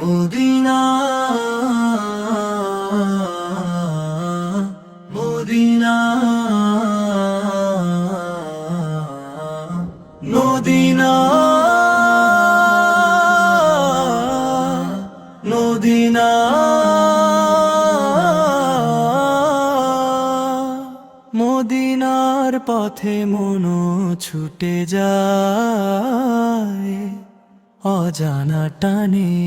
Medina Medina Medina Medina মদিনার পথে মন ছুটে যায় অজানা টানে।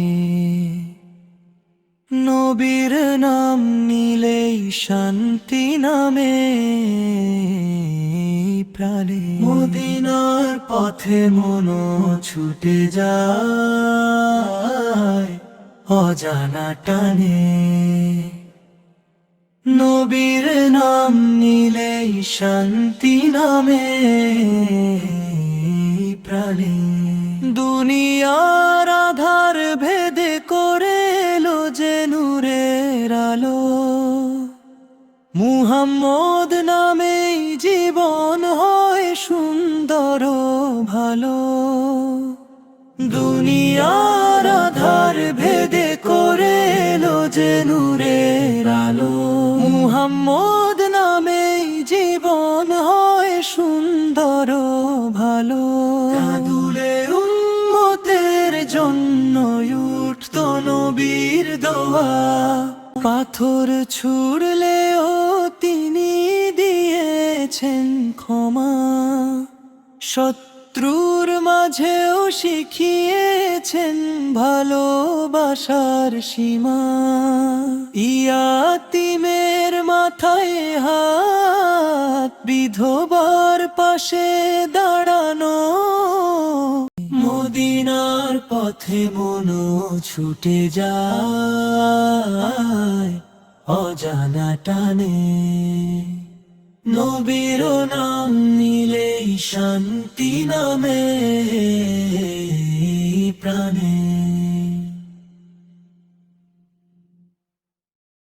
নবীর নাম নিলেই শান্তি নামে প্রাণে। মদিনার পথে মন ছুটে যায় অজানা টানে। নবীর নাম নিলেই শান্তি নামে প্রাণে। দুনিয়ার আধার ভেদে করে এলো যে নূরের আলো। মুহাম্মদ নামেই জীবন হয় সুন্দর ভালো। দুনিয়ার আধার ভেদে করে এলো যে নূরের আলো। মুহাম্মদ নামেই জীবন হয় সুন্দর ভালো। কাঁদুলে উম্মতের জন্য উঠতো নবীর দোয়া। পাথর ছুড়লেও তিনি দিয়েছেন ক্ষমা। শত্রুর মাঝেও শিখিয়েছেন ভালোবাসার সীমা। ইয়াতীমের মাথায় হাত, বিধবার পাশে দাঁড়ানো। মদিনার পথে মন ছুটে যায় অজানা টানে। নবীর নাম নিলেই শান্তি নামে প্রাণে।